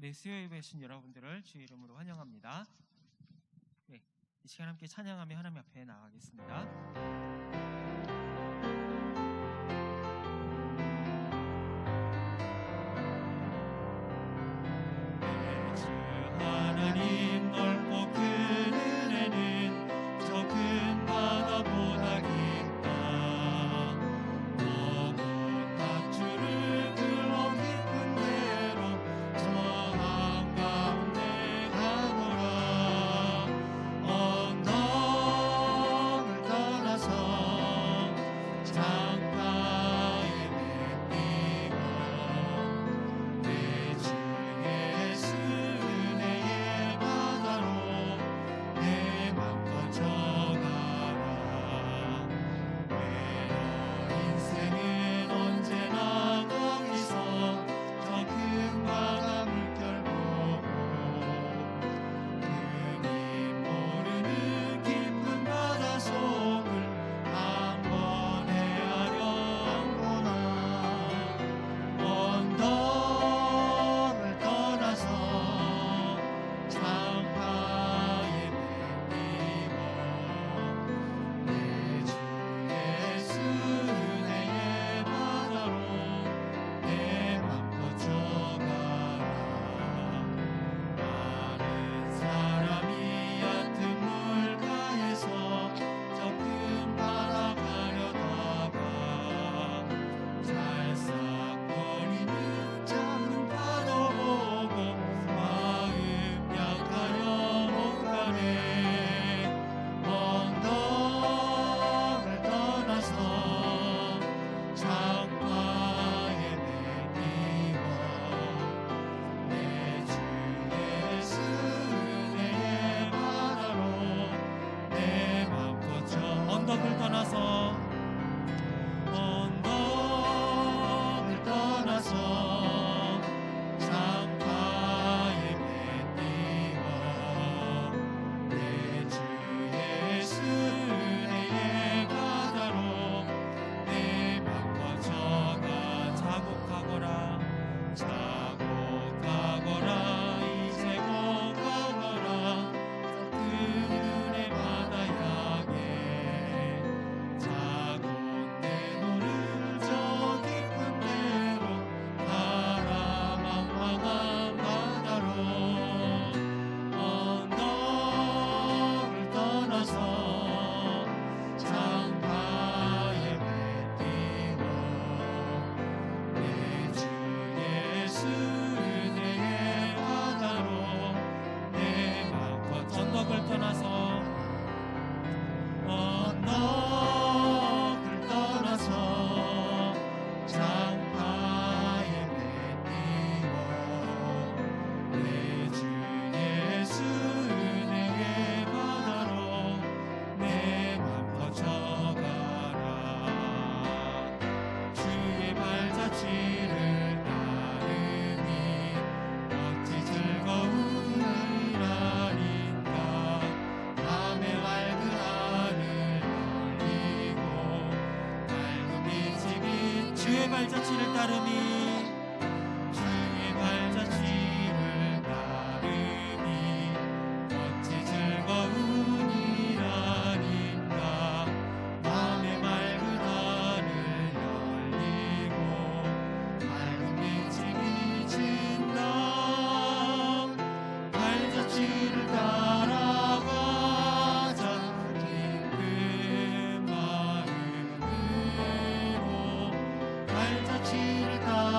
네, 수요 예배에 신 여러분들을 주의 이름으로 환영합니다. 네, 이 시간 함께 찬양하며 하나님 앞에 나아가겠습니다. 하나님 넓고 큰 은혜는 저 큰 바다보다 깊다. 너무 탁주를 불러 깊은 데로 저 한가운데 가노라. 언덕을 떠나서 장파에 맺히고 내 주 예수 은혜의 바다로 내 맘 걷혀가라. 외로운 인생은 언제나 거기서 저 큰 바다 물결 보고 그님 모르는 깊은 바다 속을 한번 헤아려보나. 언덕을 떠나서 장파에 맺히고 내 주 예수 은혜의 바다로 내 맘 걷혀가라. 많은 사람이 얕은 물가에서 저 큰 바다 가려다가 찰싹거리는 작은 파도 보고 마음 약하여 못 가네. 언덕을 떠나서 장파에 맺히고 내 주 예수 은혜의 바다로 내 맘 걷혀. 언덕을 떠나서 장파에 맺히고 내 주 예수 은혜의 바다로 내 맘 걷혀가. 자곡하거라 이제 곧 가거라. 큰 은혜 바다 향해 자고 내 노를 저 깊은 데로 가라. 망망한 바다로 언덕을 떠나서 장파에 맺히고 내 주 예수 은혜의 바다로 내 맘 걷혀. 언덕을 떠나서 장파에 맺히고 내 주 예수 은혜의 바다로 내 맘 걷혀가라. 주의 발자취를 따르니 어찌 즐거운 일 아닌가. 밤의 맑은 하늘 열리고 밝은 빛이 빛. 주의 발자취를 따르니 주의 발자취를 따르니 어찌 즐거운 일 아닌가. 밤의 맑은 하늘 열리고 밝은 빛이 비친다. 발자취를 따라가자. 기쁜 마음으로 발자취를 따라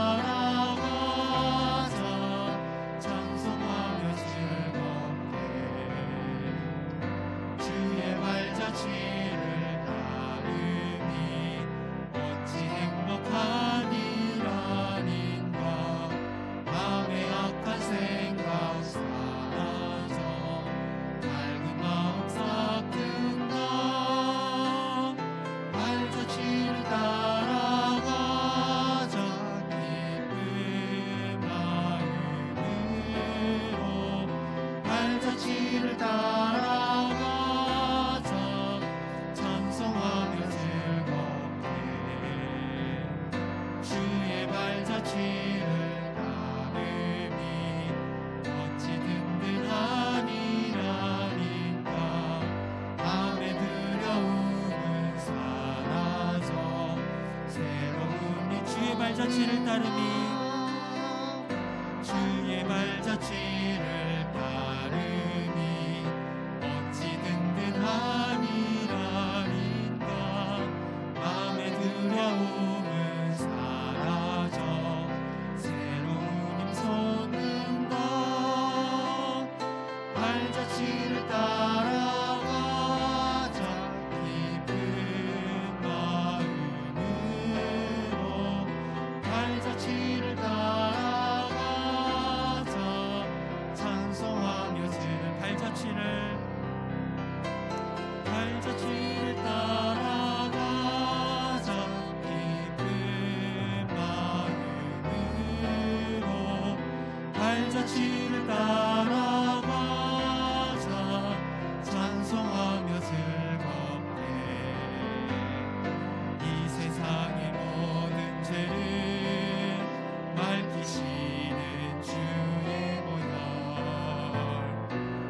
발자취를 따르미 주의 발자취를 따르미 어찌 든든함이라인가 마음의 두려움은 사라져 새로운 힘 솟는다 발자취를 따라가자 기쁜 마음으로 발자취를 따라가자 찬송하며 발자취를 따라가자 기쁜 마음으로 발자취를 따라가자 찬송하며 즐겁게 이 세상의 모든 죄를 맑히시는 주의 보혈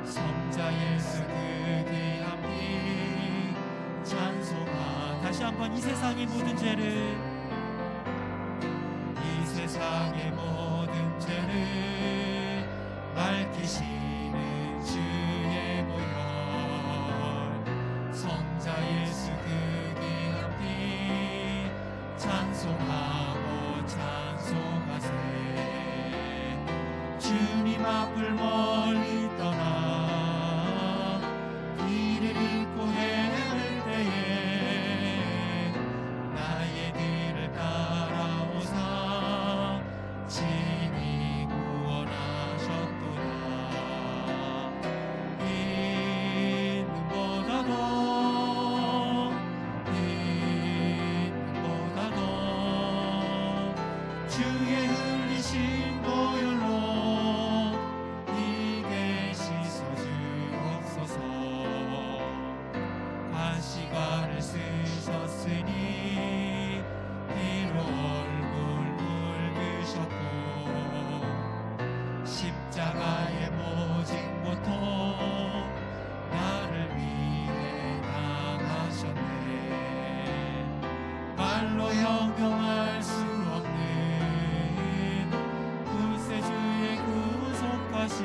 성자 예수 그 귀한 피 찬송하 다시 한번 이 세상의 모든 죄를 이 세상의 모든 죄를 맑히시는 주의 보혈 성자 예수 그 귀한 피 찬송하고 찬송하세 주님 앞을 멀리 떠나 길을 잃고 헤맬 때에 나의 길을 따라오사 친히 구원하셨도다 있는보다도 주의 흘리신 보혈로 이게 씻어주옵소서 가시관을 쓰셨으니 피로 얼굴 붉으셨고 십자가의 모진 고통 나를 위해 당하셨네 말로 형용할 수 없는 구세주의 구속하신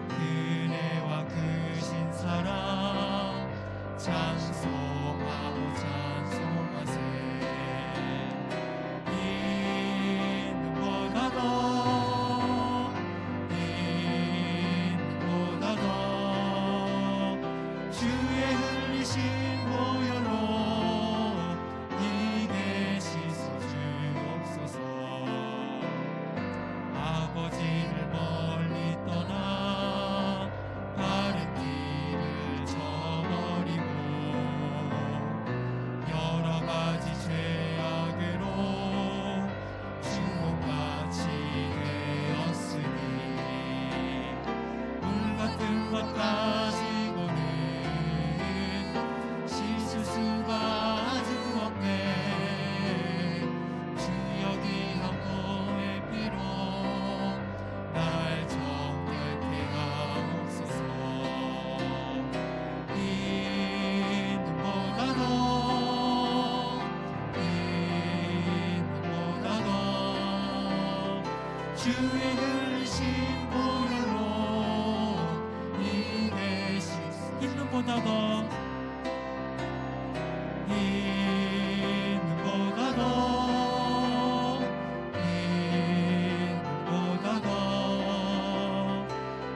그네와 크신 사랑 찬송하고 찬송하세 있는보다도 주의 흘리신 보혈로 이게 씻어주옵소서 아버지를 멀리 떠나 바른 길을 저버리고 여러 가지 죄악으로 주목같이 되었으니 물 같은 것 가지고는 씻을 수가 아직 없네 주여 귀한 보의 피로 날 정결케 하옵소서 있는보다도 주의 흘리신 보혈로 이게 있는보다도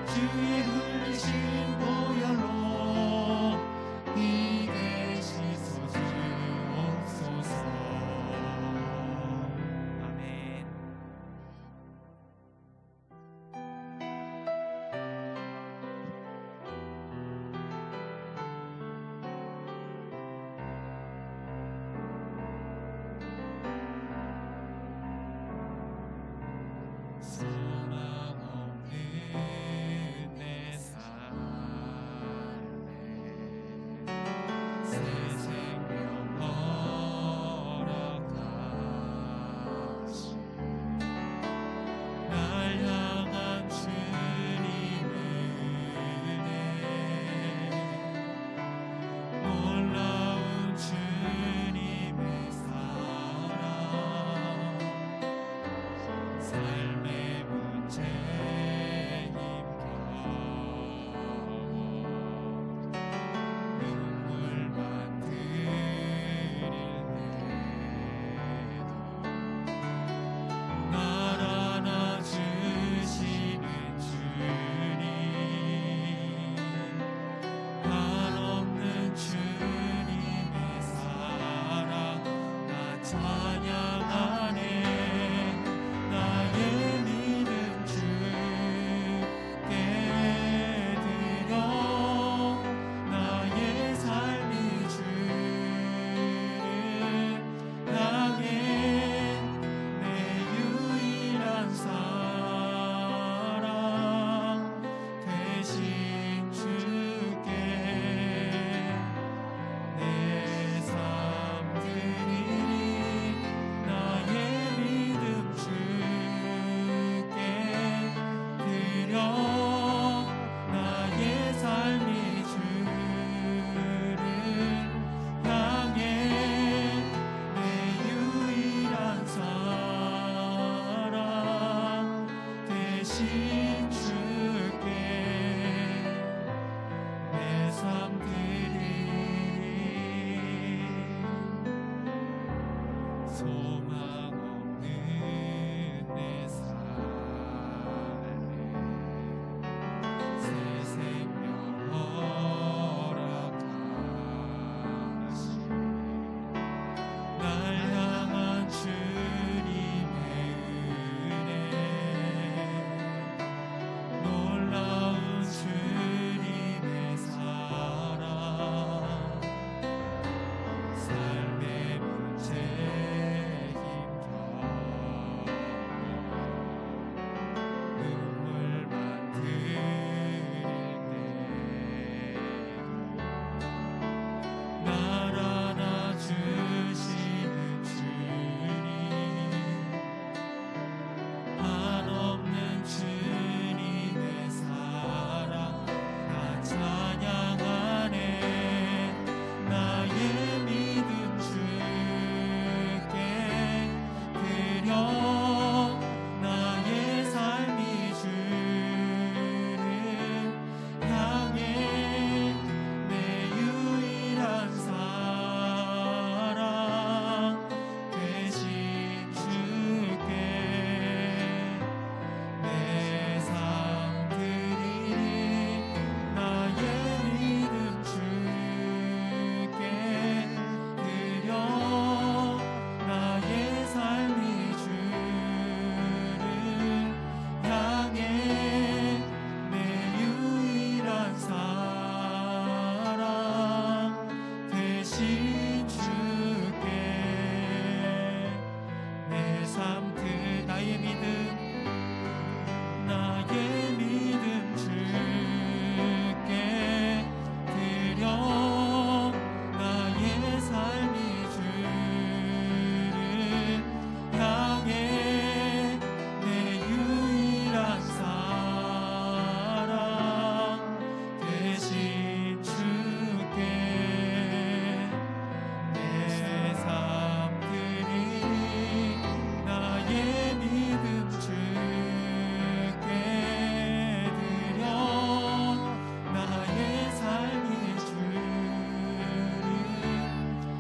주의 흘리신 보혈로 이게 씻어주옵소서 아멘. 소망 없는 내 삶 대신 주께 내 삶 드리리. 소망 없는 내 삶에 새 생명 허락하시 날 향한 주님의 은혜 놀라운 주님의 사랑 삶의 문제 힘겨워 눈물만 흘릴 때도 날 안아주시는 주님 한없는 주님의 사랑 나 찬양하네. 나의 믿음 주께 드려 나의 삶이 주를 향해 내 유일한 사랑 대신 주께 내 삶 드리리. 나의 믿음 주께 드려 나의 삶이 주를 향해 내 유일한 사랑 대신 주께 내 삶 나의 믿음 주께 드려 나의 삶이 주를 향해 내 유일한 사랑 대신 주께 내 삶 드리리. 나의 믿음 주께 드려 나의 삶이 주를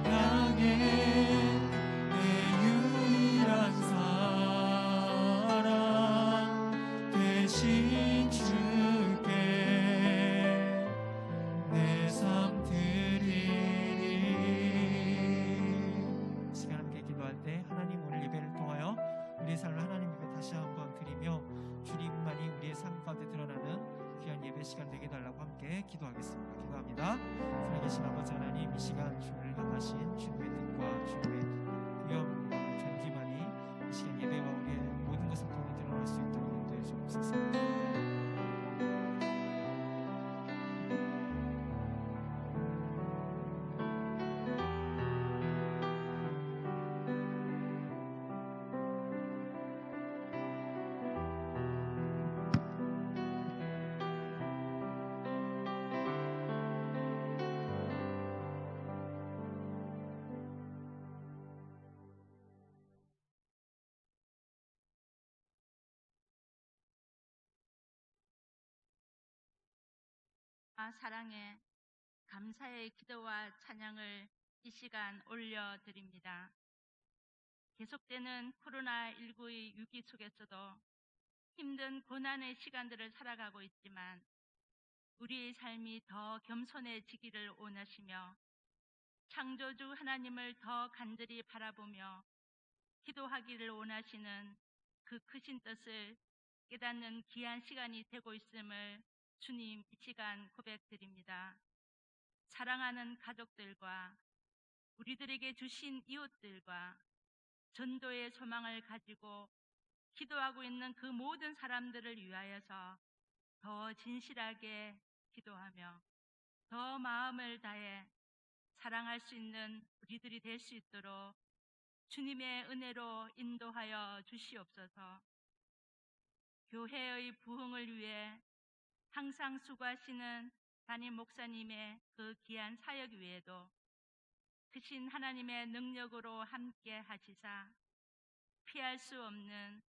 향해 내 유일한 사랑 대신 주께 내 삶 드리리. 시간 함께 기도할 때 하나님 오늘 예배를 통하여 우리의 삶을 하나님 앞에 다시 한번 드리며 주님만이 우리의 삶 가운데 드러나는 귀한 예배 시간 되게 달라고 함께 기도하겠습니다. 기도합니다. 살아계신 아버지 하나님, 이 시간 주를 향하신 주님의 뜻과 주님의 위엄과 존귀만이 이 시간 예배와 우리의 모든 것을 통해 드러날 수 있도록 인도해 주옵소서. 사랑에 감사의 기도와 찬양을 이 시간 올려드립니다. 계속되는 코로나19의 위기 속에서도 힘든 고난의 시간들을 살아가고 있지만 우리의 삶이 더 겸손해지기를 원하시며 창조주 하나님을 더 간절히 바라보며 기도하기를 원하시는 그 크신 뜻을 깨닫는 귀한 시간이 되고 있음을 주님 이 시간 고백드립니다. 사랑하는 가족들과 우리들에게 주신 이웃들과 전도의 소망을 가지고 기도하고 있는 그 모든 사람들을 위하여서 더 진실하게 기도하며 더 마음을 다해 사랑할 수 있는 우리들이 될 수 있도록 주님의 은혜로 인도하여 주시옵소서. 교회의 부흥을 위해 항상 수고하시는 담임 목사님의 그 귀한 사역 외에도 크신 하나님의 능력으로 함께 하시사 피할 수 없는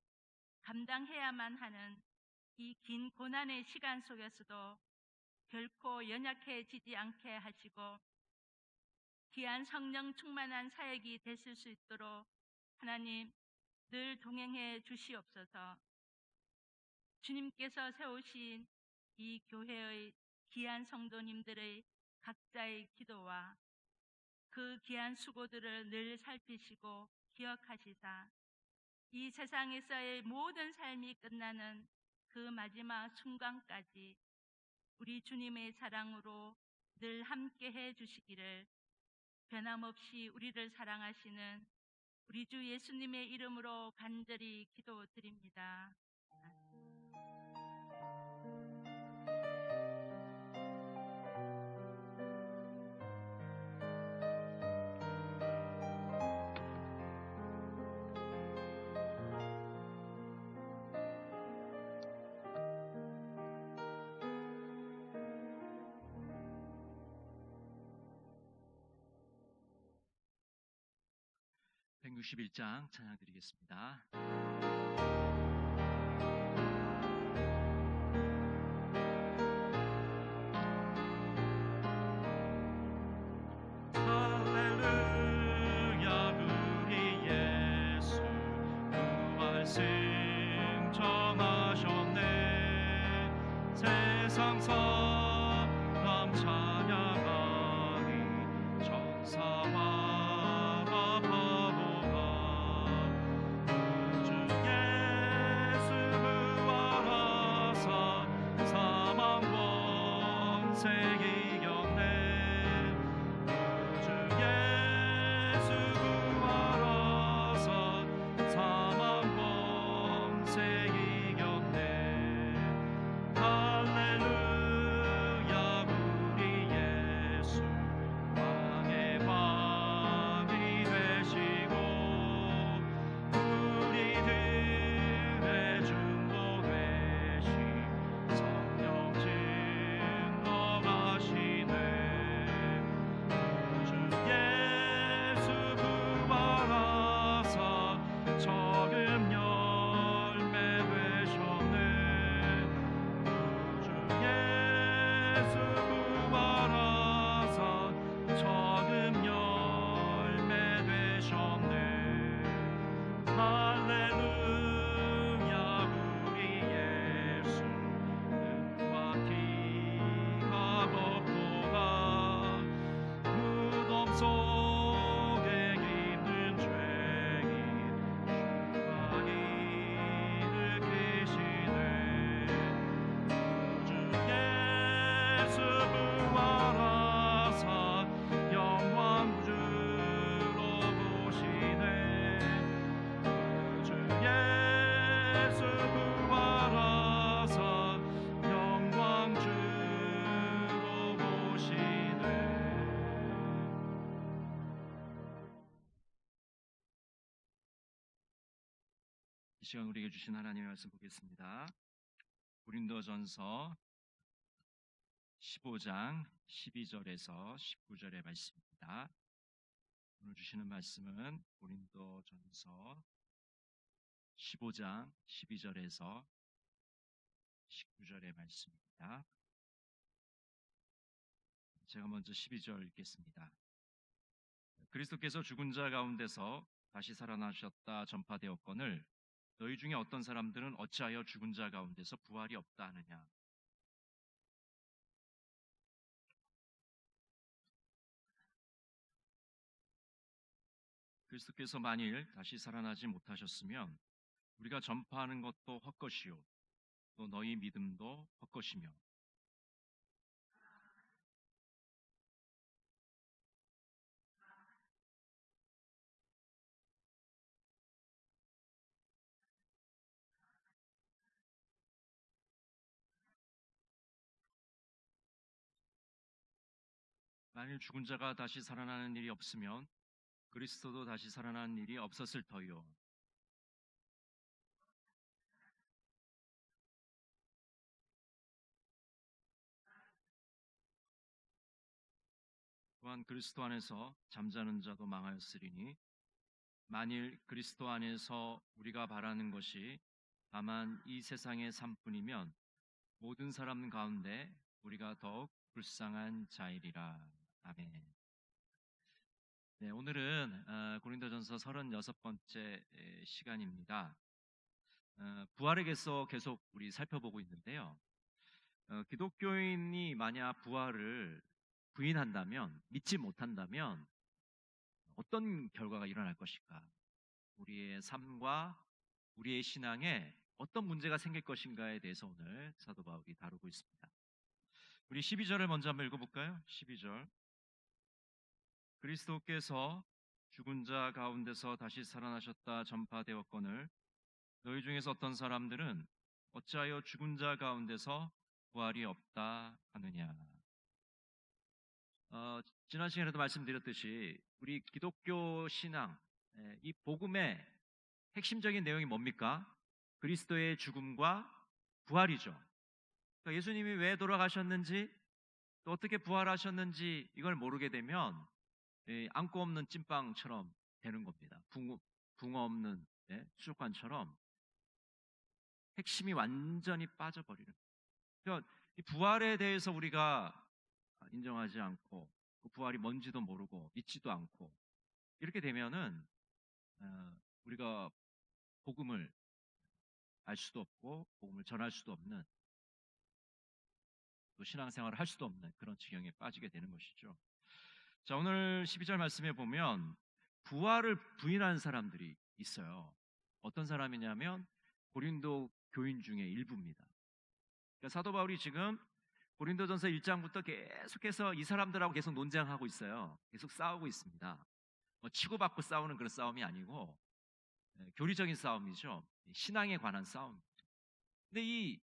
감당해야만 하는 이 긴 고난의 시간 속에서도 결코 연약해지지 않게 하시고 귀한 성령 충만한 사역이 됐을 수 있도록 하나님 늘 동행해 주시옵소서. 주님께서 세우신 이 교회의 귀한 성도님들의 각자의 기도와 그 귀한 수고들을 늘 살피시고 기억하시사 이 세상에서의 모든 삶이 끝나는 그 마지막 순간까지 우리 주님의 사랑으로 늘 함께 해 주시기를 변함없이 우리를 사랑하시는 우리 주 예수님의 이름으로 간절히 기도드립니다. 161장 찬양 드리겠습니다. 할렐루야 우리 예수 부활 승천하셨네. 세상 사람 찬양하니 천사와 이 시간 우리에게 주신 하나님의 말씀 보겠습니다. 고린도전서 15장 12절에서 19절의 말씀입니다. 오늘 주시는 말씀은 고린도전서 15장 12절에서 19절의 말씀입니다. 제가 먼저 12절 읽겠습니다. 그리스도께서 죽은 자 가운데서 다시 살아나셨다 전파되었거늘 너희 중에 어떤 사람들은 어찌하여 죽은 자 가운데서 부활이 없다 하느냐. 그리스도께서 만일 다시 살아나지 못하셨으면 우리가 전파하는 것도 헛것이요 또 너희 믿음도 헛것이며 만일 죽은 자가 다시 살아나는 일이 없으면 그리스도도 다시 살아나는 일이 없었을 터이요 또한 그리스도 안에서 잠자는 자도 망하였으리니 만일 그리스도 안에서 우리가 바라는 것이 다만 이 세상의 삶뿐이면 모든 사람 가운데 우리가 더욱 불쌍한 자이리라. 아멘. 네, 오늘은 고린도전서 36번째 시간입니다. 부활에 대해서 계속 우리 살펴보고 있는데요. 기독교인이 만약 부활을 부인한다면, 믿지 못한다면 어떤 결과가 일어날 것인가? 우리의 삶과 우리의 신앙에 어떤 문제가 생길 것인가에 대해서 오늘 사도 바울이 다루고 있습니다. 우리 12절을 먼저 한번 읽어볼까요? 12절. 그리스도께서 죽은 자 가운데서 다시 살아나셨다 전파되었거늘 너희 중에서 어떤 사람들은 어찌하여 죽은 자 가운데서 부활이 없다 하느냐. 지난 시간에도 말씀드렸듯이 우리 기독교 신앙, 이 복음의 핵심적인 내용이 뭡니까? 그리스도의 죽음과 부활이죠. 그러니까 예수님이 왜 돌아가셨는지 또 어떻게 부활하셨는지 이걸 모르게 되면 안고 없는 찐빵처럼 되는 겁니다. 붕어 없는 수족관처럼 핵심이 완전히 빠져버리는. 그러니까 이 부활에 대해서 우리가 인정하지 않고 그 부활이 뭔지도 모르고 믿지도 않고 이렇게 되면은 우리가 복음을 알 수도 없고 복음을 전할 수도 없는 또 신앙생활을 할 수도 없는 그런 지경에 빠지게 되는 것이죠. 자, 오늘 12절 말씀에 보면 부활을 부인하는 사람들이 있어요. 어떤 사람이냐면 고린도 교인 중에 일부입니다. 그러니까 사도 바울이 지금 고린도전서 1장부터 계속해서 이 사람들하고 계속 논쟁하고 있어요. 계속 싸우고 있습니다. 치고받고 싸우는 그런 싸움이 아니고 교리적인 싸움이죠. 신앙에 관한 싸움. 근데 이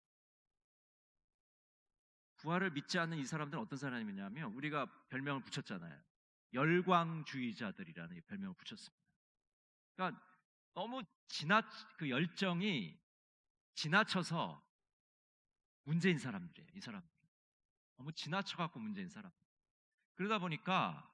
부활을 믿지 않는 이 사람들은 어떤 사람이냐면 우리가 별명을 붙였잖아요. 열광주의자들이라는 별명을 붙였습니다. 그러니까 너무 그 열정이 지나쳐서 문제인 사람들이에요. 이 사람들 너무 지나쳐갖고 문제인 사람. 그러다 보니까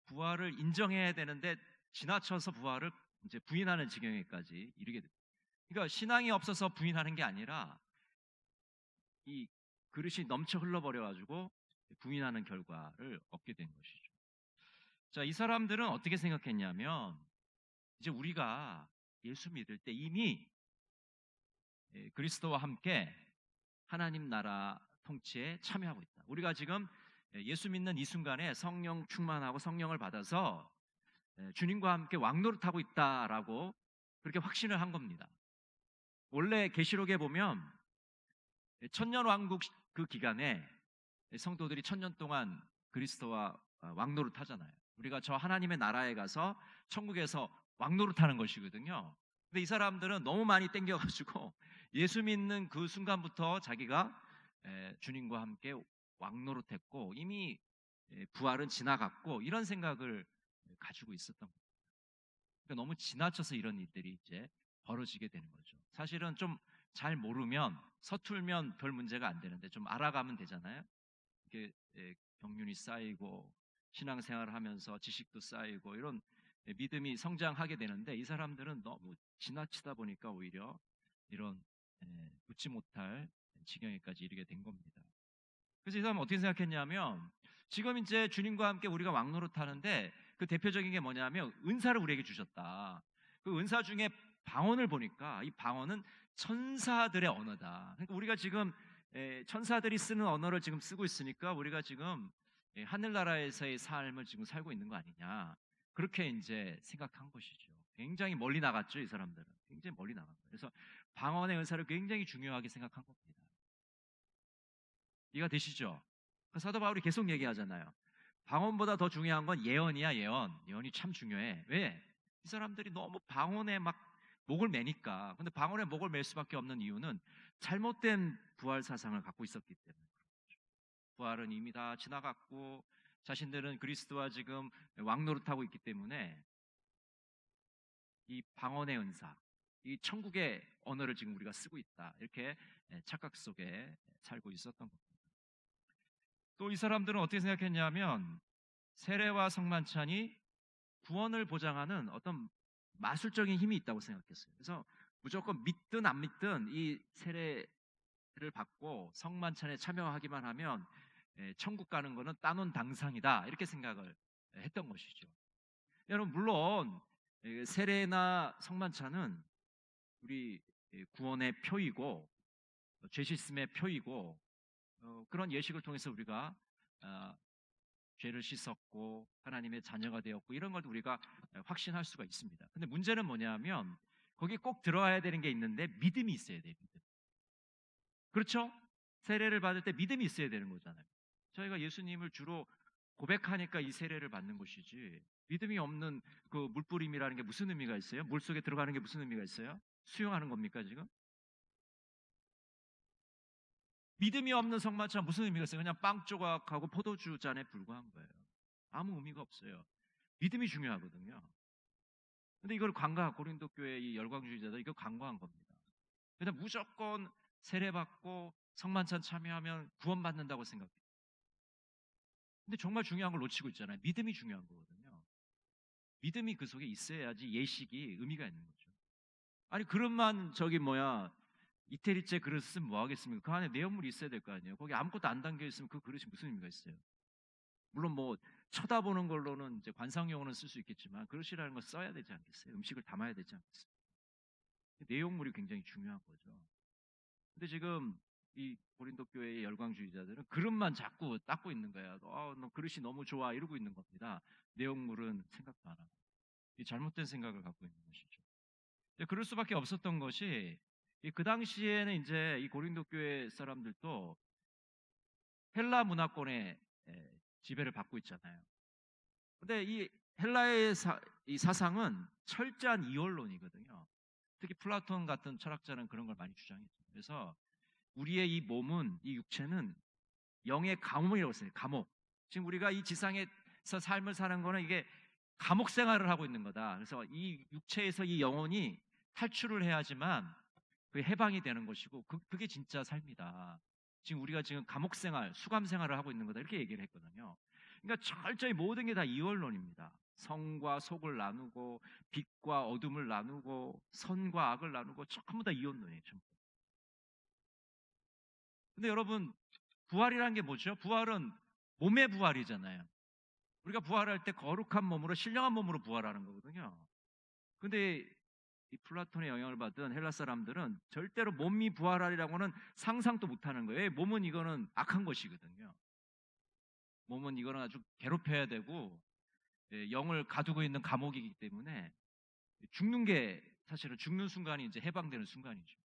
부활을 인정해야 되는데 지나쳐서 부활을 이제 부인하는 지경에까지 이르게 됩니다. 그러니까 신앙이 없어서 부인하는 게 아니라 이 그릇이 넘쳐 흘러버려가지고 부인하는 결과를 얻게 된 것이죠. 자, 이 사람들은 어떻게 생각했냐면 이제 우리가 예수 믿을 때 이미 그리스도와 함께 하나님 나라 통치에 참여하고 있다. 우리가 지금 예수 믿는 이 순간에 성령 충만하고 성령을 받아서 주님과 함께 왕노릇하고 있다라고 그렇게 확신을 한 겁니다. 원래 계시록에 보면 천년왕국 그 기간에 성도들이 1000년 동안 그리스도와 왕노릇 하잖아요. 우리가 저 하나님의 나라에 가서 천국에서 왕노릇 하는 것이거든요. 근데 이 사람들은 너무 많이 땡겨가지고 예수 믿는 그 순간부터 자기가 주님과 함께 왕노릇했고 이미 부활은 지나갔고 이런 생각을 가지고 있었던 겁니다. 그러니까 너무 지나쳐서 이런 일들이 이제 벌어지게 되는 거죠. 사실은 좀 잘 모르면 서툴면 별 문제가 안 되는데 좀 알아가면 되잖아요. 이게 경륜이 쌓이고 신앙생활을 하면서 지식도 쌓이고 이런 믿음이 성장하게 되는데 이 사람들은 너무 지나치다 보니까 오히려 이런 웃지 못할 지경에까지 이르게 된 겁니다. 그래서 이 사람은 어떻게 생각했냐면 지금 이제 주님과 함께 우리가 왕노릇하는데 그 대표적인 게 뭐냐면 은사를 우리에게 주셨다. 그 은사 중에 방언을 보니까 이 방언은 천사들의 언어다. 그러니까 우리가 지금 천사들이 쓰는 언어를 지금 쓰고 있으니까 우리가 지금 하늘나라에서의 삶을 지금 살고 있는 거 아니냐. 그렇게 이제 생각한 것이죠. 굉장히 멀리 나갔죠, 이 사람들은. 굉장히 멀리 나간 거예요. 그래서 방언의 은사를 굉장히 중요하게 생각한 겁니다. 이해가 되시죠? 사도 바울이 계속 얘기하잖아요. 방언보다 더 중요한 건 예언이야, 예언. 예언이 참 중요해. 왜? 이 사람들이 너무 방언에 막 목을 매니까. 근데 방언에 목을 맬 수밖에 없는 이유는 잘못된 부활 사상을 갖고 있었기 때문에 그렇죠. 부활은 이미 다 지나갔고 자신들은 그리스도와 지금 왕노릇하고 있기 때문에 이 방언의 은사, 이 천국의 언어를 지금 우리가 쓰고 있다. 이렇게 착각 속에 살고 있었던 겁니다. 또 이 사람들은 어떻게 생각했냐면 세례와 성만찬이 구원을 보장하는 어떤 마술적인 힘이 있다고 생각했어요. 그래서 무조건 믿든 안 믿든 이 세례를 받고 성만찬에 참여하기만 하면 천국 가는 거는 따놓은 당상이다 이렇게 생각을 했던 것이죠. 여러분 물론 세례나 성만찬은 우리 구원의 표이고 죄 씻음의 표이고 그런 예식을 통해서 우리가 죄를 씻었고 하나님의 자녀가 되었고 이런 걸 우리가 확신할 수가 있습니다. 근데 문제는 뭐냐면 거기 꼭 들어가야 되는 게 있는데 믿음이 있어야 돼요. 믿음. 그렇죠? 세례를 받을 때 믿음이 있어야 되는 거잖아요. 저희가 예수님을 주로 고백하니까 이 세례를 받는 것이지 믿음이 없는 그 물뿌림이라는 게 무슨 의미가 있어요? 물속에 들어가는 게 무슨 의미가 있어요? 수영하는 겁니까 지금? 믿음이 없는 성만찬 무슨 의미가 있어요? 그냥 빵 조각하고 포도주 잔에 불과한 거예요. 아무 의미가 없어요. 믿음이 중요하거든요. 근데 이걸 고린도 교회 이 열광주의자들 이거 간과한 겁니다. 그냥 무조건 세례받고 성만찬 참여하면 구원받는다고 생각해요. 근데 정말 중요한 걸 놓치고 있잖아요. 믿음이 중요한 거거든요. 믿음이 그 속에 있어야지 예식이 의미가 있는 거죠. 아니 그릇만 이태리째 그릇 쓰면 뭐 하겠습니까? 그 안에 내용물이 있어야 될 거 아니에요. 거기 아무것도 안 담겨 있으면 그 그릇이 무슨 의미가 있어요? 물론 뭐 쳐다보는 걸로는 이제 관상용어는 쓸 수 있겠지만 그릇이라는 걸 써야 되지 않겠어요? 음식을 담아야 되지 않겠어요? 내용물이 굉장히 중요한 거죠. 근데 지금 이 고린도 교회의 열광주의자들은 그릇만 자꾸 닦고 있는 거야. 너 그릇이 너무 좋아 이러고 있는 겁니다. 내용물은 생각도 안 하고. 이 잘못된 생각을 갖고 있는 것이죠. 그럴 수밖에 없었던 것이 그 당시에는 이제 이 고린도 교회 사람들도 헬라 문화권의 지배를 받고 있잖아요. 근데 이 헬라의 이 사상은 철저한 이원론이거든요. 특히 플라톤 같은 철학자는 그런 걸 많이 주장했죠. 그래서 우리의 이 몸은, 이 육체는 영의 감옥이라고 했어요. 감옥. 지금 우리가 이 지상에서 삶을 사는 거는 이게 감옥 생활을 하고 있는 거다. 그래서 이 육체에서 이 영혼이 탈출을 해야지만 그게 해방이 되는 것이고 그게 진짜 삶이다. 지금 우리가 지금 감옥 생활, 수감 생활을 하고 있는 거다. 이렇게 얘기를 했거든요. 그러니까 철저히 모든 게 다 이원론입니다. 성과 속을 나누고 빛과 어둠을 나누고 선과 악을 나누고 전부 다 이원론이에요. 전부. 근데 여러분 부활이라는 게 뭐죠? 부활은 몸의 부활이잖아요. 우리가 부활할 때 거룩한 몸으로 신령한 몸으로 부활하는 거거든요. 근데 이 플라톤의 영향을 받은 헬라 사람들은 절대로 몸이 부활하리라고는 상상도 못하는 거예요. 몸은 이거는 악한 것이거든요. 몸은 이거는 아주 괴롭혀야 되고 영을 가두고 있는 감옥이기 때문에 죽는 게 사실은 죽는 순간이 이제 해방되는 순간이죠.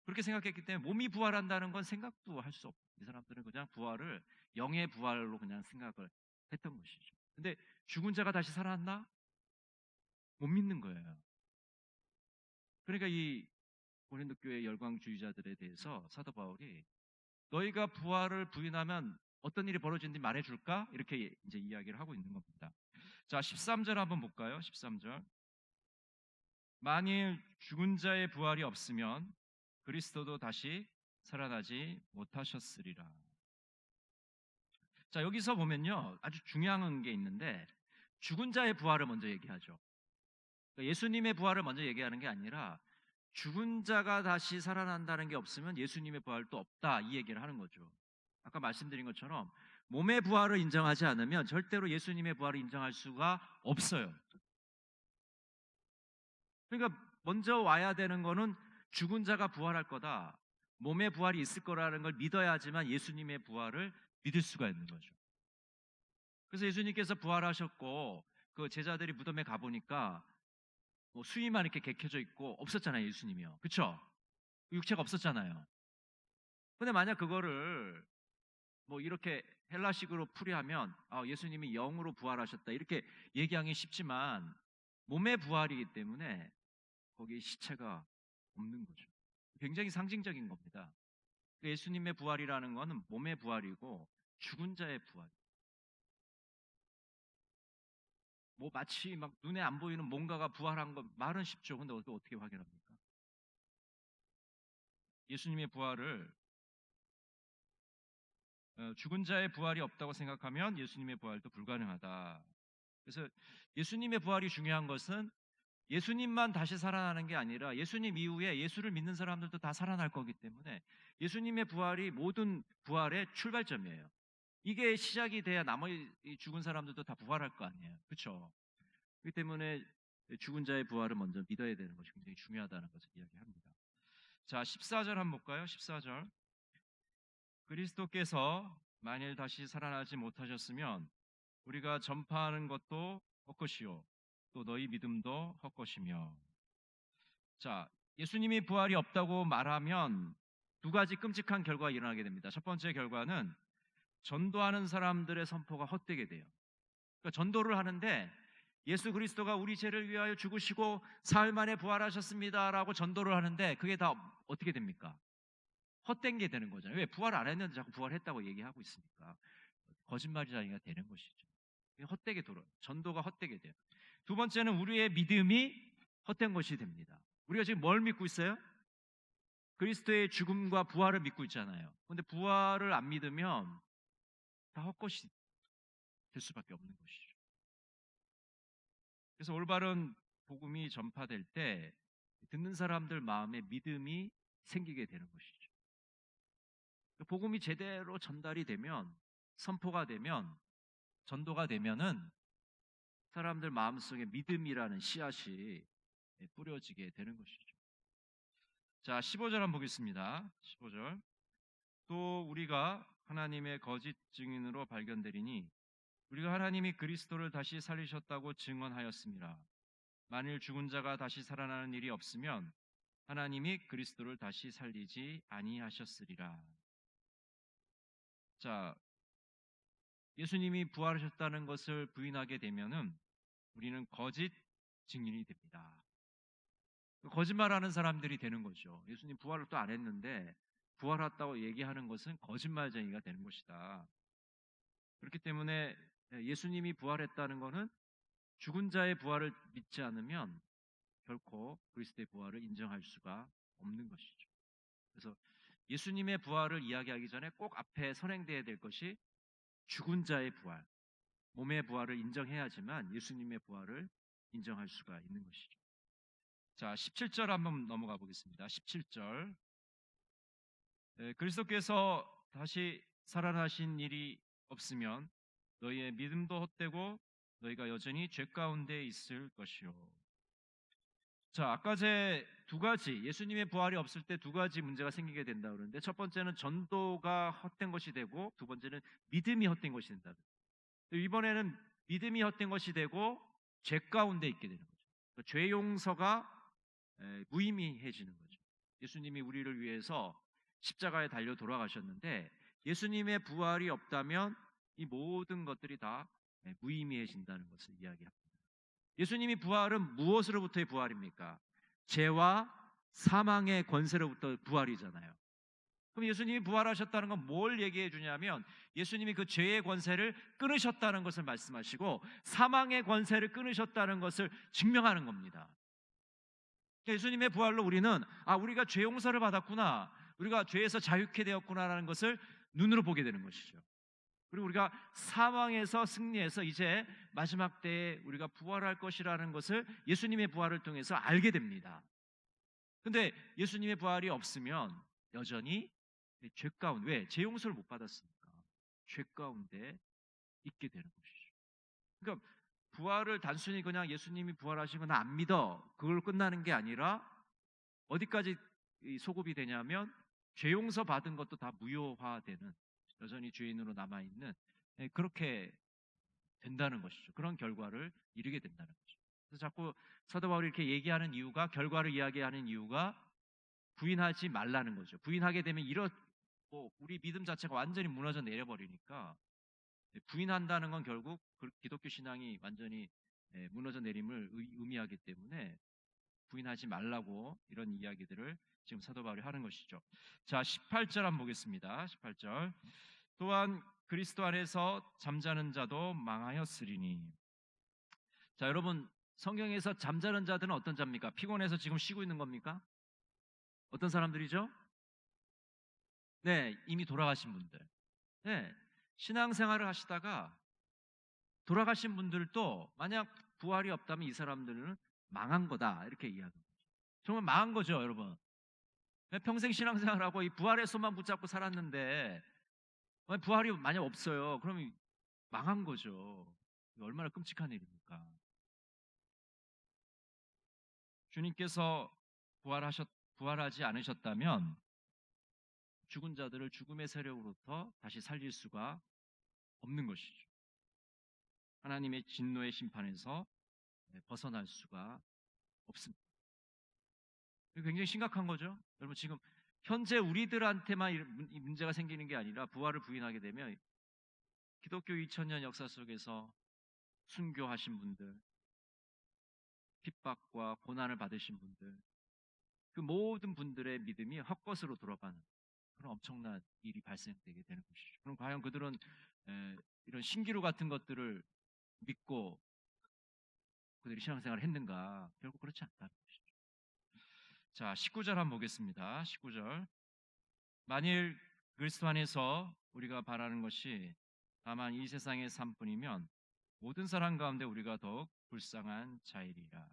그렇게 생각했기 때문에 몸이 부활한다는 건 생각도 할 수 없고 이 사람들은 그냥 부활을 영의 부활로 그냥 생각을 했던 것이죠. 근데 죽은 자가 다시 살아났나? 못 믿는 거예요. 그러니까 이 고린도 교회 열광주의자들에 대해서 사도 바울이 너희가 부활을 부인하면 어떤 일이 벌어지는지 말해줄까? 이렇게 이제 이야기를 하고 있는 겁니다. 자, 13절 한번 볼까요? 13절. 만일 죽은 자의 부활이 없으면 그리스도도 다시 살아나지 못하셨으리라. 자, 여기서 보면요. 아주 중요한 게 있는데 죽은 자의 부활을 먼저 얘기하죠. 예수님의 부활을 먼저 얘기하는 게 아니라 죽은 자가 다시 살아난다는 게 없으면 예수님의 부활도 없다 이 얘기를 하는 거죠. 아까 말씀드린 것처럼 몸의 부활을 인정하지 않으면 절대로 예수님의 부활을 인정할 수가 없어요. 그러니까 먼저 와야 되는 거는 죽은 자가 부활할 거다. 몸의 부활이 있을 거라는 걸 믿어야지만 예수님의 부활을 믿을 수가 있는 거죠. 그래서 예수님께서 부활하셨고 그 제자들이 무덤에 가보니까 뭐 수위만 이렇게 개켜져 있고 없었잖아요. 예수님이요. 그렇죠? 육체가 없었잖아요. 근데 만약 그거를 뭐 이렇게 헬라식으로 풀이하면 예수님이 영으로 부활하셨다 이렇게 얘기하기 쉽지만 몸의 부활이기 때문에 거기에 시체가 없는 거죠. 굉장히 상징적인 겁니다. 예수님의 부활이라는 거는 몸의 부활이고 죽은 자의 부활. 뭐 마치 막 눈에 안 보이는 뭔가가 부활한 건 말은 쉽죠. 근데 어떻게 확인합니까? 예수님의 부활을 죽은 자의 부활이 없다고 생각하면 예수님의 부활도 불가능하다. 그래서 예수님의 부활이 중요한 것은 예수님만 다시 살아나는 게 아니라 예수님 이후에 예수를 믿는 사람들도 다 살아날 거기 때문에 예수님의 부활이 모든 부활의 출발점이에요. 이게 시작이 돼야 나머지 죽은 사람들도 다 부활할 거 아니에요. 그렇죠? 그렇기 때문에 죽은 자의 부활을 먼저 믿어야 되는 것이 굉장히 중요하다는 것을 이야기합니다. 자, 14절 한번 볼까요? 14절. 그리스도께서 만일 다시 살아나지 못하셨으면 우리가 전파하는 것도 헛것이요 또 너희 믿음도 헛것이며. 자, 예수님이 부활이 없다고 말하면 두 가지 끔찍한 결과가 일어나게 됩니다. 첫 번째 결과는 전도하는 사람들의 선포가 헛되게 돼요. 그러니까 전도를 하는데 예수 그리스도가 우리 죄를 위하여 죽으시고 사흘 만에 부활하셨습니다라고 전도를 하는데 그게 다 어떻게 됩니까? 헛된 게 되는 거잖아요. 왜? 부활 안 했는데 자꾸 부활했다고 얘기하고 있으니까 거짓말이라니까 되는 것이죠. 헛되게 돌아요. 전도가 헛되게 돼요. 두 번째는 우리의 믿음이 헛된 것이 됩니다. 우리가 지금 뭘 믿고 있어요? 그리스도의 죽음과 부활을 믿고 있잖아요. 그런데 부활을 안 믿으면 다 헛것이 될 수밖에 없는 것이죠. 그래서 올바른 복음이 전파될 때 듣는 사람들 마음에 믿음이 생기게 되는 것이죠. 복음이 제대로 전달이 되면, 선포가 되면, 전도가 되면은 사람들 마음속에 믿음이라는 씨앗이 뿌려지게 되는 것이죠. 자, 15절 한번 보겠습니다. 15절. 또 우리가 하나님의 거짓 증인으로 발견되리니 우리가 하나님이 그리스도를 다시 살리셨다고 증언하였습니다. 만일 죽은 자가 다시 살아나는 일이 없으면 하나님이 그리스도를 다시 살리지 아니하셨으리라. 자, 예수님이 부활하셨다는 것을 부인하게 되면은 우리는 거짓 증인이 됩니다. 거짓말하는 사람들이 되는 거죠. 예수님 부활을 또 안 했는데 부활했다고 얘기하는 것은 거짓말쟁이가 되는 것이다. 그렇기 때문에 예수님이 부활했다는 것은 죽은 자의 부활을 믿지 않으면 결코 그리스도의 부활을 인정할 수가 없는 것이죠. 그래서 예수님의 부활을 이야기하기 전에 꼭 앞에 선행되어야 될 것이 죽은 자의 부활, 몸의 부활을 인정해야지만 예수님의 부활을 인정할 수가 있는 것이죠. 자, 17절 한번 넘어가 보겠습니다. 17절. 그리스도께서 다시 살아나신 일이 없으면 너희의 믿음도 헛되고 너희가 여전히 죄 가운데 있을 것이요. 자, 아까 제 두 가지, 예수님의 부활이 없을 때 두 가지 문제가 생기게 된다 그러는데 첫 번째는 전도가 헛된 것이 되고 두 번째는 믿음이 헛된 것이 된다. 이번에는 믿음이 헛된 것이 되고 죄 가운데 있게 되는 거죠. 죄 용서가 무의미해지는 거죠. 예수님이 우리를 위해서 십자가에 달려 돌아가셨는데 예수님의 부활이 없다면 이 모든 것들이 다 무의미해진다는 것을 이야기합니다. 예수님이 부활은 무엇으로부터의 부활입니까? 죄와 사망의 권세로부터 부활이잖아요. 그럼 예수님이 부활하셨다는 건 뭘 얘기해 주냐면 예수님이 그 죄의 권세를 끊으셨다는 것을 말씀하시고 사망의 권세를 끊으셨다는 것을 증명하는 겁니다. 예수님의 부활로 우리는 우리가 죄 용서를 받았구나, 우리가 죄에서 자유케 되었구나라는 것을 눈으로 보게 되는 것이죠. 그리고 우리가 사망에서 승리해서 이제 마지막 때에 우리가 부활할 것이라는 것을 예수님의 부활을 통해서 알게 됩니다. 그런데 예수님의 부활이 없으면 여전히 죄 가운데, 왜? 죄 용서를 못 받았으니까 죄 가운데 있게 되는 것이죠. 그러니까 부활을 단순히 그냥 예수님이 부활하신 건 안 믿어, 그걸 끝나는 게 아니라 어디까지 소급이 되냐면 죄 용서 받은 것도 다 무효화되는, 여전히 죄인으로 남아있는, 그렇게 된다는 것이죠. 그런 결과를 이루게 된다는 거죠. 그래서 자꾸 사도 바울이 이렇게 얘기하는 이유가, 결과를 이야기하는 이유가 부인하지 말라는 거죠. 부인하게 되면 우리 믿음 자체가 완전히 무너져 내려버리니까 부인한다는 건 결국 기독교 신앙이 완전히 무너져 내림을 의미하기 때문에 부인하지 말라고 이런 이야기들을 지금 사도 바울이 하는 것이죠. 자, 18절 한번 보겠습니다. 18절. 또한 그리스도 안에서 잠자는 자도 망하였으리니. 자, 여러분, 성경에서 잠자는 자들은 어떤 자입니까? 피곤해서 지금 쉬고 있는 겁니까? 어떤 사람들이죠? 네, 이미 돌아가신 분들. 네, 신앙생활을 하시다가 돌아가신 분들도 만약 부활이 없다면 이 사람들은 망한 거다 이렇게 이야기합니다. 정말 망한 거죠, 여러분. 평생 신앙생활하고 이 부활의 소망 붙잡고 살았는데 부활이 만약 없어요. 그러면 망한 거죠. 얼마나 끔찍한 일입니까? 주님께서 부활하지 않으셨다면 죽은 자들을 죽음의 세력으로부터 다시 살릴 수가 없는 것이죠. 하나님의 진노의 심판에서 벗어날 수가 없습니다. 굉장히 심각한 거죠. 여러분, 지금 현재 우리들한테만 이 문제가 생기는 게 아니라 부활을 부인하게 되면 기독교 2000년 역사 속에서 순교하신 분들, 핍박과 고난을 받으신 분들, 그 모든 분들의 믿음이 헛것으로 돌아가는 그런 엄청난 일이 발생되게 되는 것이죠. 그럼 과연 그들은 이런 신기루 같은 것들을 믿고 그들이 신앙생활을 했는가? 결국 그렇지 않다는 것이죠. 자, 19절 한번 보겠습니다. 19절. 만일 그리스도 안에서 우리가 바라는 것이 다만 이 세상의 삶뿐이면 모든 사람 가운데 우리가 더욱 불쌍한 자이리라.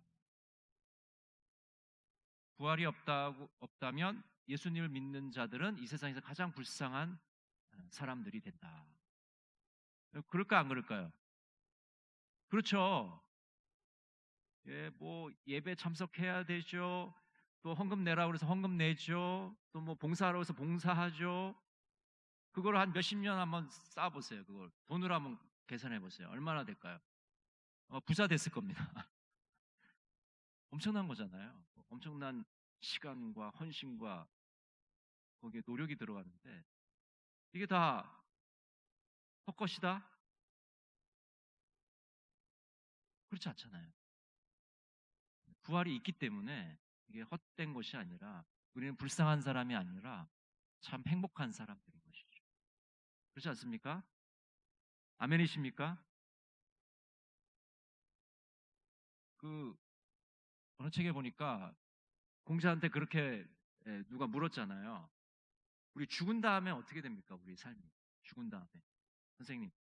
부활이 없다면 예수님을 믿는 자들은 이 세상에서 가장 불쌍한 사람들이 된다. 그럴까 안 그럴까요? 그렇죠. 뭐 예배 참석해야 되죠. 또 헌금 내라고 해서 헌금 내죠. 또 뭐 봉사하라고 해서 봉사하죠. 그걸 한 몇십 년 한번 쌓아보세요. 그걸 돈으로 한번 계산해 보세요. 얼마나 될까요? 부자 됐을 겁니다. 엄청난 거잖아요. 엄청난 시간과 헌신과 거기에 노력이 들어가는데 이게 다 헛것이다? 그렇지 않잖아요. 부활이 있기 때문에 이게 헛된 것이 아니라 우리는 불쌍한 사람이 아니라 참 행복한 사람들인 것이죠. 그렇지 않습니까? 아멘이십니까? 그 어느 책에 보니까 공자한테 그렇게 누가 물었잖아요. 우리 죽은 다음에 어떻게 됩니까? 우리 삶이 죽은 다음에 선생님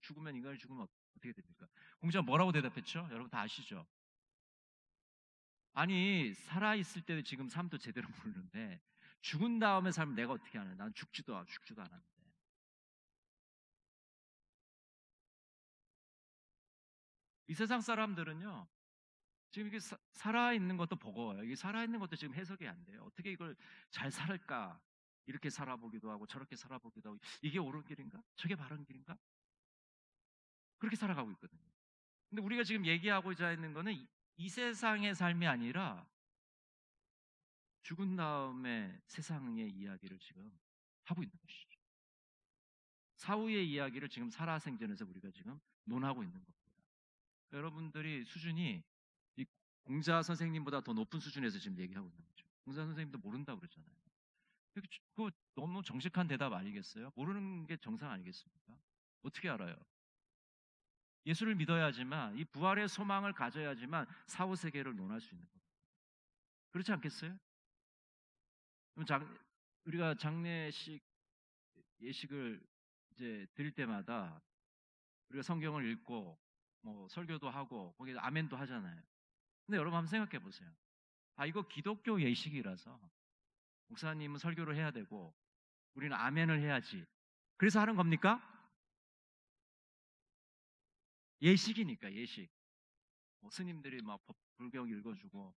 죽으면 인간이 죽으면 어떻게 됩니까? 공자가 뭐라고 대답했죠? 여러분 다 아시죠? 아니 살아있을 때도 지금 삶도 제대로 모르는데 죽은 다음에 삶을 내가 어떻게 하냐? 난 죽지도 않았는데. 이 세상 사람들은요 지금 이게 살아있는 것도 버거워요. 이게 살아있는 것도 지금 해석이 안 돼요. 어떻게 이걸 잘 살까? 이렇게 살아보기도 하고 저렇게 살아보기도 하고 이게 옳은 길인가? 저게 바른 길인가? 그렇게 살아가고 있거든요. 근데 우리가 지금 얘기하고자 있는 거는 이 세상의 삶이 아니라 죽은 다음에 세상의 이야기를 지금 하고 있는 것이죠. 사후의 이야기를 지금 살아생전에서 우리가 지금 논하고 있는 겁니다. 여러분들이 수준이 이 공자 선생님보다 더 높은 수준에서 지금 얘기하고 있는 거죠. 공자 선생님도 모른다고 그랬잖아요. 그거 너무 정직한 대답 아니겠어요? 모르는 게 정상 아니겠습니까? 어떻게 알아요? 예수를 믿어야지만 이 부활의 소망을 가져야지만 사후 세계를 논할 수 있는 겁니다. 그렇지 않겠어요? 우리가 장례식 예식을 이제 드릴 때마다 우리가 성경을 읽고 뭐 설교도 하고 거기에 아멘도 하잖아요. 근데 여러분 한번 생각해 보세요. 이거 기독교 예식이라서 목사님은 설교를 해야 되고 우리는 아멘을 해야지. 그래서 하는 겁니까? 예식이니까 예식. 스님들이 막 불경 읽어주고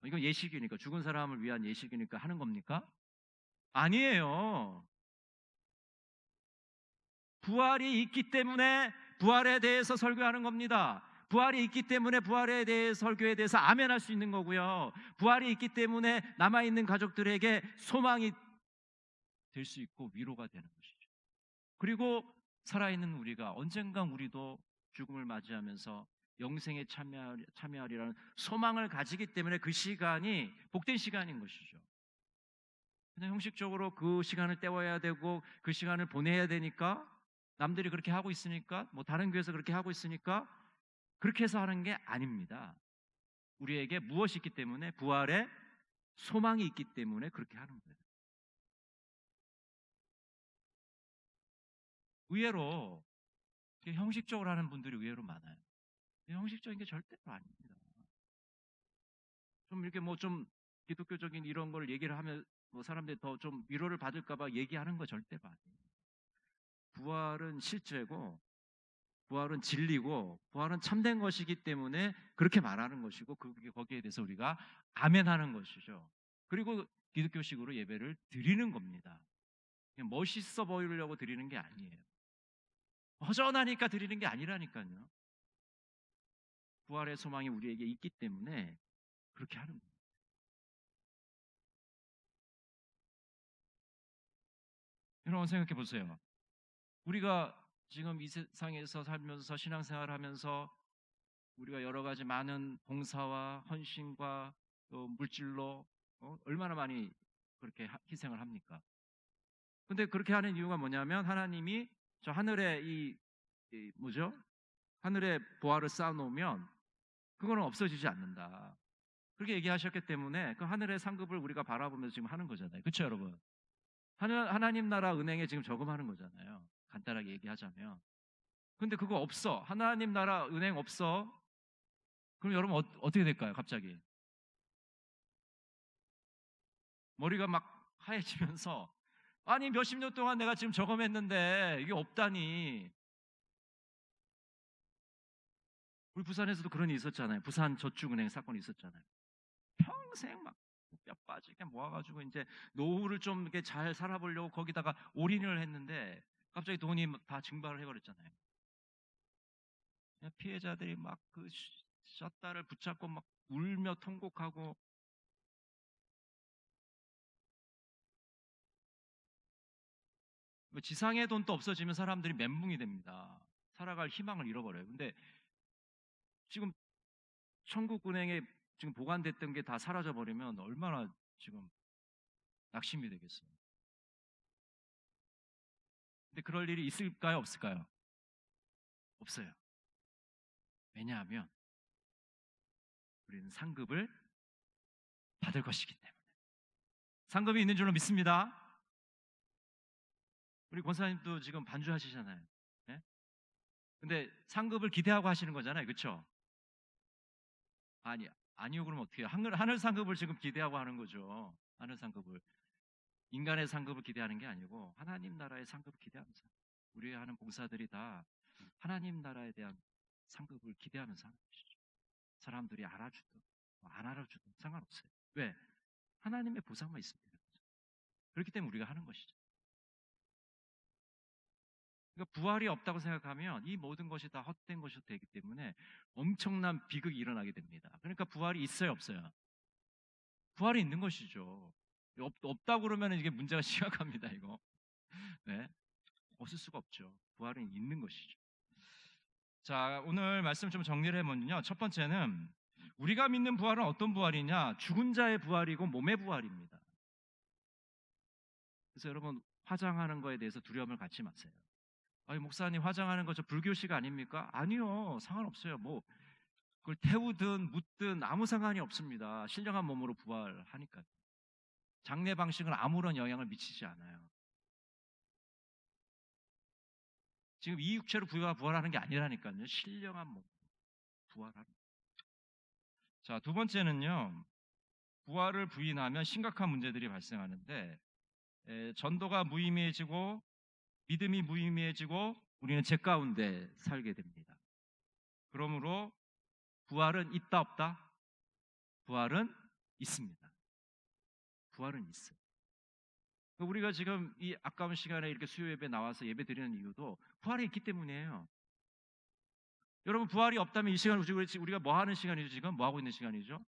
이건 예식이니까 죽은 사람을 위한 예식이니까 하는 겁니까? 아니에요. 부활이 있기 때문에 부활에 대해서 설교하는 겁니다. 부활이 있기 때문에 부활에 대해 설교에 대해서 아멘할 수 있는 거고요. 부활이 있기 때문에 남아있는 가족들에게 소망이 될 수 있고 위로가 되는 것이죠. 그리고 살아있는 우리가 언젠간 우리도 죽음을 맞이하면서 영생에 참여하리라는 소망을 가지기 때문에 그 시간이 복된 시간인 것이죠. 그냥 형식적으로 그 시간을 때워야 되고 그 시간을 보내야 되니까 남들이 그렇게 하고 있으니까 뭐 다른 교회에서 그렇게 하고 있으니까 그렇게 해서 하는 게 아닙니다. 우리에게 무엇이 있기 때문에 부활의 소망이 있기 때문에 그렇게 하는 거예요. 의외로 형식적으로 하는 분들이 의외로 많아요. 형식적인 게 절대로 아닙니다. 좀 이렇게 뭐 좀 기독교적인 이런 걸 얘기를 하면 뭐 사람들이 더 좀 위로를 받을까봐 얘기하는 거 절대 아니에요. 부활은 실제고, 부활은 진리고, 부활은 참된 것이기 때문에 그렇게 말하는 것이고, 거기에 대해서 우리가 아멘하는 것이죠. 그리고 기독교식으로 예배를 드리는 겁니다. 그냥 멋있어 보이려고 드리는 게 아니에요. 허전하니까 드리는 게 아니라니까요. 부활의 소망이 우리에게 있기 때문에 그렇게 하는 거예요. 여러분 생각해 보세요. 우리가 지금 이 세상에서 살면서 신앙생활을 하면서 우리가 여러 가지 많은 봉사와 헌신과 또 물질로 얼마나 많이 그렇게 희생을 합니까? 근데 그렇게 하는 이유가 뭐냐면 하나님이 저 하늘에 뭐죠? 하늘에 보화를 쌓아놓으면 그거는 없어지지 않는다. 그렇게 얘기하셨기 때문에 그 하늘의 상급을 우리가 바라보면서 지금 하는 거잖아요. 그렇죠, 여러분? 하나님 나라 은행에 지금 저금하는 거잖아요. 간단하게 얘기하자면. 근데 그거 없어. 하나님 나라 은행 없어. 그럼 여러분 어떻게 될까요? 갑자기 머리가 막 하얘지면서 아니 몇십 년 동안 내가 지금 저금했는데 이게 없다니. 우리 부산에서도 그런 일이 있었잖아요. 부산 저축은행 사건이 있었잖아요. 평생 막 뼈 빠지게 모아가지고 이제 노후를 좀 이렇게 잘 살아보려고 거기다가 올인을 했는데 갑자기 돈이 다 증발을 해버렸잖아요. 피해자들이 막 그 셔다를 붙잡고 막 울며 통곡하고. 지상의 돈도 없어지면 사람들이 멘붕이 됩니다. 살아갈 희망을 잃어버려요. 근데 지금 천국은행에 지금 보관됐던 게 다 사라져 버리면 얼마나 지금 낙심이 되겠어요. 근데 그럴 일이 있을까요? 없을까요? 없어요. 왜냐하면 우리는 상급을 받을 것이기 때문에. 상급이 있는 줄로 믿습니다. 우리 권사님도 지금 반주하시잖아요. 네? 근데 상급을 기대하고 하시는 거잖아요. 그렇죠? 아니요. 그러면 어떻게 해요? 하늘 상급을 지금 기대하고 하는 거죠. 하늘 상급을. 인간의 상급을 기대하는 게 아니고 하나님 나라의 상급을 기대하면서 우리가 하는 봉사들이 다 하나님 나라에 대한 상급을 기대하면서 하는 것이죠. 사람들이 알아주든 안 알아주든 상관없어요. 왜? 하나님의 보상만 있으면 되는 거죠. 그렇기 때문에 우리가 하는 것이죠. 그러니까 부활이 없다고 생각하면 이 모든 것이 다 헛된 것이 되기 때문에 엄청난 비극이 일어나게 됩니다. 그러니까 부활이 있어요, 없어요? 부활이 있는 것이죠. 없다고 그러면 이게 문제가 심각합니다, 이거. 네. 없을 수가 없죠. 부활은 있는 것이죠. 자, 오늘 말씀 좀 정리를 해보면요. 첫 번째는 우리가 믿는 부활은 어떤 부활이냐? 죽은 자의 부활이고 몸의 부활입니다. 그래서 여러분 화장하는 거에 대해서 두려움을 갖지 마세요. 아니 목사님 화장하는 거 저 불교식 아닙니까? 아니요. 상관없어요. 뭐 그걸 태우든 묻든 아무 상관이 없습니다. 신령한 몸으로 부활하니까. 장례 방식은 아무런 영향을 미치지 않아요. 지금 이 육체로 부활하는 게 아니라니까요. 신령한 몸 부활하는. 자, 두 번째는요. 부활을 부인하면 심각한 문제들이 발생하는데 전도가 무의미해지고 믿음이 무의미해지고 우리는 죄 가운데 살게 됩니다. 그러므로 부활은 있다 없다? 부활은 있습니다. 부활은 있어요. 우리가 지금 이 아까운 시간에 이렇게 수요 예배 나와서 예배 드리는 이유도 부활이 있기 때문이에요. 여러분 부활이 없다면 이 시간 우리가 뭐 하는 시간이죠? 지금 뭐 하고 있는 시간이죠?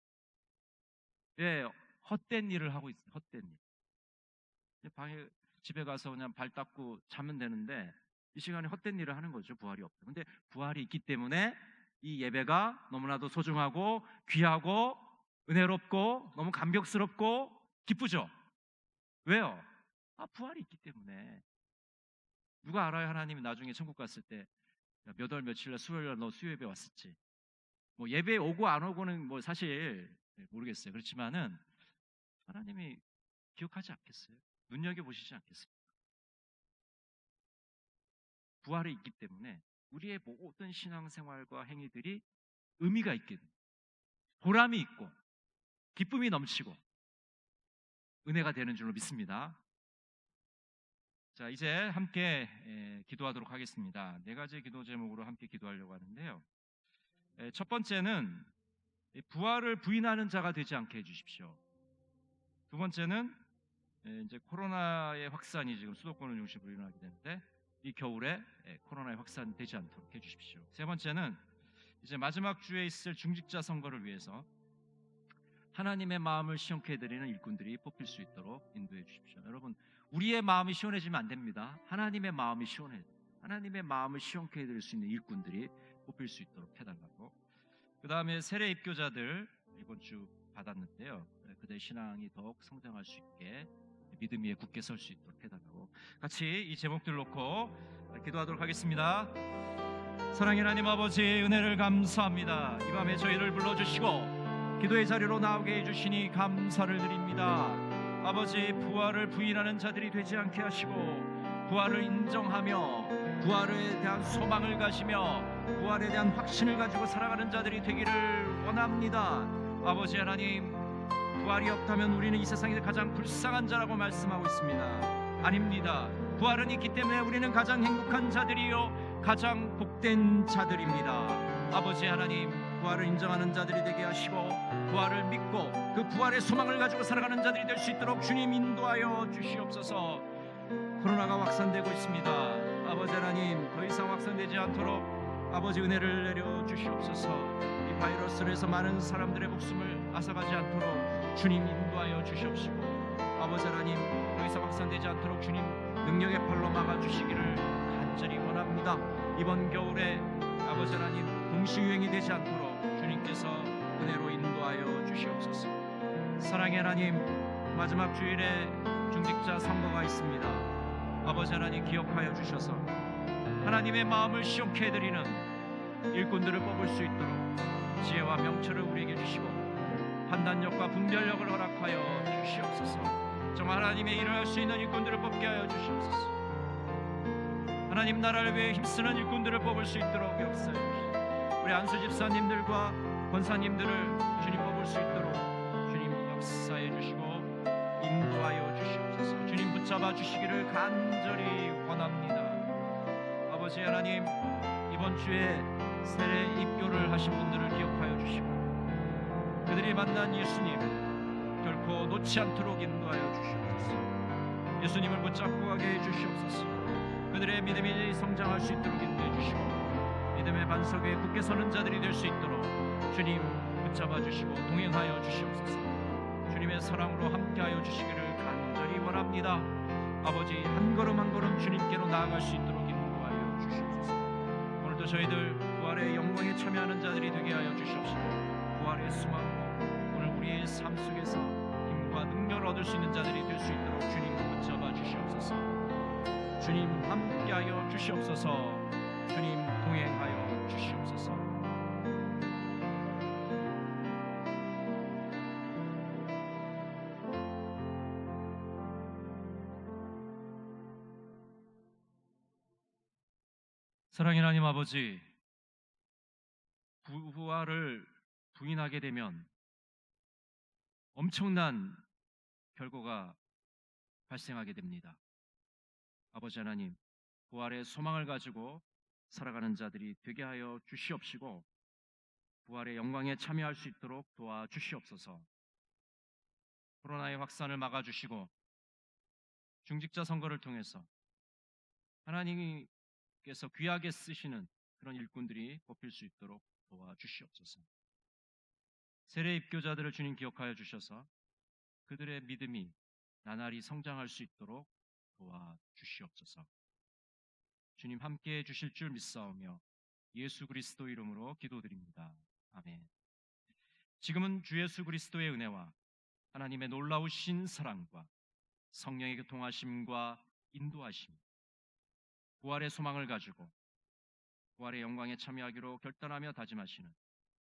예, 헛된 일을 하고 있어요. 헛된 일. 방에 집에 가서 그냥 발 닦고 자면 되는데 이 시간에 헛된 일을 하는 거죠. 부활이 없다. 근데 부활이 있기 때문에 이 예배가 너무나도 소중하고 귀하고 은혜롭고 너무 감격스럽고 기쁘죠. 왜요? 부활이 있기 때문에. 누가 알아요? 하나님이 나중에 천국 갔을 때 몇 월 며칠날 수요일날 너 수요 예배 왔을지. 뭐 예배 오고 안 오고는 뭐 사실 모르겠어요. 그렇지만은 하나님이 기억하지 않겠어요? 눈여겨보시지 않겠습니까? 부활이 있기 때문에 우리의 모든 신앙생활과 행위들이 의미가 있게 됩니다. 보람이 있고 기쁨이 넘치고 은혜가 되는 줄로 믿습니다. 자, 이제 함께 기도하도록 하겠습니다. 네 가지 기도 제목으로 함께 기도하려고 하는데요. 첫 번째는 부활을 부인하는 자가 되지 않게 해주십시오. 두 번째는 이제 코로나의 확산이 지금 수도권을 중심으로 일어나게 되는데 이 겨울에 코로나의 확산되지 않도록 해주십시오. 세 번째는 이제 마지막 주에 있을 중직자 선거를 위해서 하나님의 마음을 시원케 해드리는 일꾼들이 뽑힐 수 있도록 인도해 주십시오. 여러분, 우리의 마음이 시원해지면 안 됩니다. 하나님의 마음이 하나님의 마음을 시원케 해드릴 수 있는 일꾼들이 뽑힐 수 있도록 해달라고. 그 다음에 세례 입교자들 이번 주 받았는데요. 그들의 신앙이 더욱 성장할 수 있게 믿음 위에 굳게 설 수 있도록 해달라고. 같이 이 제목들 놓고 기도하도록 하겠습니다. 사랑의 하나님 아버지, 은혜를 감사합니다. 이 밤에 저희를 불러주시고 기도의 자리로 나오게 해주시니 감사를 드립니다. 아버지, 부활을 부인하는 자들이 되지 않게 하시고 부활을 인정하며 부활에 대한 소망을 가지며 부활에 대한 확신을 가지고 살아가는 자들이 되기를 원합니다. 아버지 하나님, 부활이 없다면 우리는 이 세상에서 가장 불쌍한 자라고 말씀하고 있습니다. 아닙니다. 부활은 있기 때문에 우리는 가장 행복한 자들이요 가장 복된 자들입니다. 아버지 하나님, 부활을 인정하는 자들이 되게 하시고 부활을 믿고 그 부활의 소망을 가지고 살아가는 자들이 될 수 있도록 주님 인도하여 주시옵소서. 코로나가 확산되고 있습니다. 아버지 하나님, 더 이상 확산되지 않도록 아버지 은혜를 내려 주시옵소서. 이 바이러스로 해서 많은 사람들의 목숨을 앗아가지 않도록 주님 인도하여 주시옵시고, 아버지 하나님, 더 이상 확산되지 않도록 주님 능력의 팔로 막아주시기를 간절히 원합니다. 이번 겨울에 아버지 하나님 동시유행이 되지 않도록 주님께서 은혜로 인도하여 주시옵소서. 사랑의 하나님, 마지막 주일에 중직자 선거가 있습니다. 아버지 하나님, 기억하여 주셔서 하나님의 마음을 시원케 해드리는 일꾼들을 뽑을 수 있도록 지혜와 명철을 우리에게 주시고 판단력과 분별력을 허락하여 주시옵소서. 정말 하나님의 일을 할 수 있는 일꾼들을 뽑게 하여 주시옵소서. 하나님 나라를 위해 힘쓰는 일꾼들을 뽑을 수 있도록 역사해 주시옵소서. 우리 안수 집사님들과 권사님들을 주님 뽑을 수 있도록 주님 역사해 주시고 인도하여 주시옵소서. 주님 붙잡아 주시기를 간절히 원합니다. 아버지 하나님, 이번 주에 세례 입교를 하신 분들을 기억하여 주시고 그들이 만난 예수님 결코 놓지 않도록 인도하여 주시옵소서. 예수님을 붙잡고 가게 해 주시옵소서. 그들의 믿음이 성장할 수 있도록 인도해 주시고 믿음의 반석에 굳게 서는 자들이 될 수 있도록 주님 붙잡아 주시고 동행하여 주시옵소서. 주님의 사랑으로 함께하여 주시기를 간절히 원합니다. 아버지, 한 걸음 한 걸음 주님께로 나아갈 수 있도록 인도하여 주시옵소서. 오늘도 저희들 부활의 영광에 참여하는 자들이 되게 하여 주시옵시고 부활의 수망으로 오늘 우리의 삶 속에서 힘과 능력을 얻을 수 있는 자들이 될 수 있도록 주님 붙잡아 주시옵소서. 주님 함께하여 주시옵소서. 주님 동행하여 주시옵소서. 사랑의 하나님 아버지, 부활을 부인하게 되면 엄청난 결과가 발생하게 됩니다. 아버지 하나님, 부활의 소망을 가지고 살아가는 자들이 되게 하여 주시옵시고 부활의 영광에 참여할 수 있도록 도와주시옵소서. 코로나의 확산을 막아주시고 중직자 선거를 통해서 하나님께서 귀하게 쓰시는 그런 일꾼들이 뽑힐 수 있도록 도와주시옵소서. 세례 입교자들을 주님 기억하여 주셔서 그들의 믿음이 나날이 성장할 수 있도록 도와주시옵소서. 주님 함께해 주실 줄 믿사오며 예수 그리스도 이름으로 기도드립니다. 아멘. 지금은 주 예수 그리스도의 은혜와 하나님의 놀라우신 사랑과 성령의 교통하심과 인도하심, 부활의 소망을 가지고 부활의 영광에 참여하기로 결단하며 다짐하시는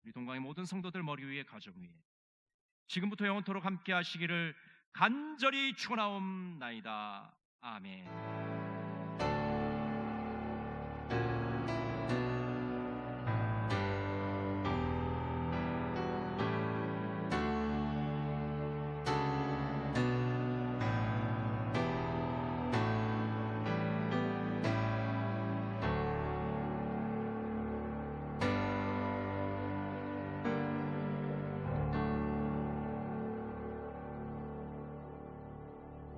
우리 동광의 모든 성도들 머리 위에 가정 위에 지금부터 영원토록 함께 하시기를 간절히 축원하옵나이다. 아멘.